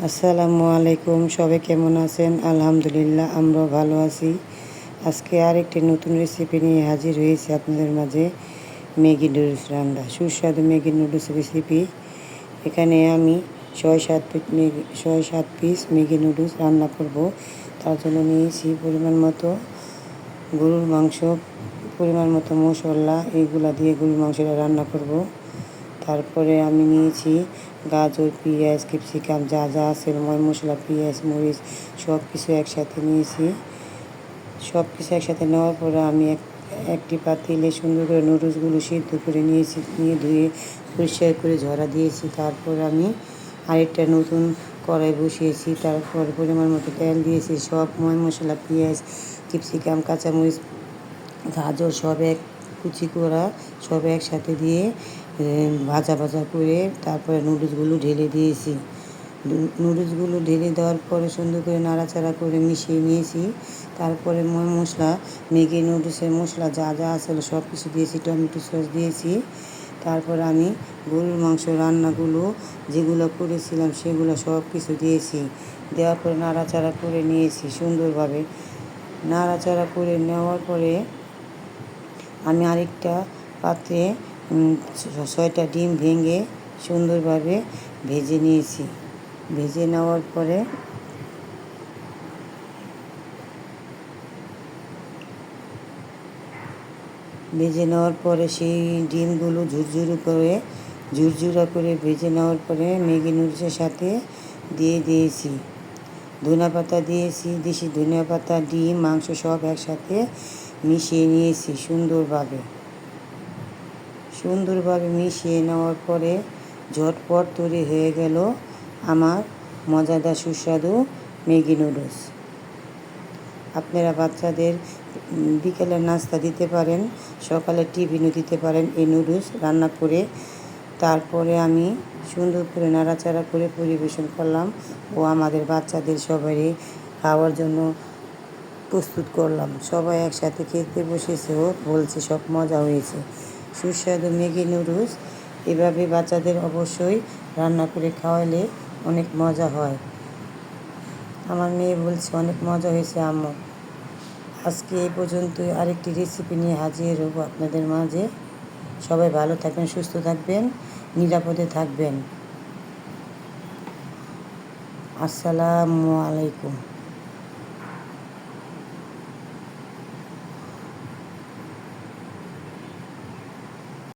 আসসালামু আলাইকুম, সবাই কেমন আছেন? আলহামদুলিল্লাহ, আমরাও ভালো আছি। আজকে আরেকটি নতুন রেসিপি নিয়ে হাজির হয়েছি আপনাদের মাঝে। ম্যাগি নুডলস রান্না, সুস্বাদু ম্যাগি নুডলস রেসিপি। এখানে আমি 6-7 পিস ম্যাগি নুডলস রান্না করব। তার জন্য নিয়েছি পরিমাণ মতো গরুর মাংস, পরিমাণ মতো মশলা, এইগুলা দিয়ে গরুর মাংসটা রান্না করব। তারপরে আমি নিয়েছি গাজর, পেঁয়াজ, ক্যাপসিকাম, যা যা আছে ময় মশলা, পেঁয়াজ, মরিচ সব কিছু একসাথে নিয়েছি। সব কিছু একসাথে নেওয়ার পরে আমি একটি পাতিলে সুন্দর করে নুডলসগুলো সিদ্ধ করে নিয়েছি, নিয়ে ধুয়ে পরিষ্কার করে ঝরা দিয়েছি। তারপর আমি আরেকটা নতুন কড়াই বসিয়েছি। তারপর পরিমাণ মতো তেল দিয়েছি। সব ময় মশলা, পেঁয়াজ, ক্যাপসিকাম, কাঁচামরিচ, গাজর সব কুচি করা সব একসাথে দিয়ে ভাজা ভাজা করে তারপরে নুডলসগুলো ঢেলে দিয়েছি। নুডলসগুলো ঢেলে দেওয়ার পরে সুন্দর করে নাড়াচাড়া করে মিশিয়ে নিয়েছি। তারপরে মশলা, ম্যাগি নুডলসের মশলা যা যা আসলে সব কিছু দিয়েছি, টমেটো সস দিয়েছি। তারপর আমি গরুর মাংস রান্নাগুলো যেগুলো করেছিলাম সেগুলো সব কিছু দিয়েছি। দেওয়ার পরে নাড়াচাড়া করে নিয়েছি সুন্দরভাবে। নাড়াচাড়া করে নেওয়ার পরে আমি আরেকটা পাত্রে 6টা ডিম ভেঙে সুন্দরভাবে ভেজে নিয়েছি। ভেজে নেওয়ার পরে সেই ডিমগুলো ঝুরঝুরা করে ভেজে নেওয়ার পরে ম্যাগি নুডলসের সাথে দিয়ে দিয়েছি। ধনেপাতা দিয়েছি, দেশি ধনেপাতা, ডিম, মাংস সব একসাথে মিশিয়ে নিয়েছি সুন্দরভাবে মিশিয়ে নেওয়ার পরে ঝটপট তৈরি হয়ে গেল আমার মজাদার সুস্বাদু ম্যাগি নুডলস। আপনারা বাচ্চাদের বিকেলের নাস্তা দিতে পারেন, সকালে টিফিনও দিতে পারেন এই নুডলস রান্না করে। তারপরে আমি সুন্দর করে নাড়াচাড়া করে পরিবেশন করলাম ও আমাদের বাচ্চাদের সবারই খাওয়ার জন্য প্রস্তুত করলাম। সবাই একসাথে খেতে বসেছে ও বলছে সব মজা হয়েছে। সুস্বাদু ম্যাগি নুডলস এভাবে বাচ্চাদের অবশ্যই রান্না করে খাওয়ালে অনেক মজা হয়। আমার মেয়ে বলছে অনেক মজা হয়েছে আম্মু। আজকে এই পর্যন্তই, আরেকটি রেসিপি নিয়ে হাজির হব আপনাদের মাঝে। সবাই ভালো থাকবেন, সুস্থ থাকবেন, নিরাপদে থাকবেন। আসসালামু আলাইকুম।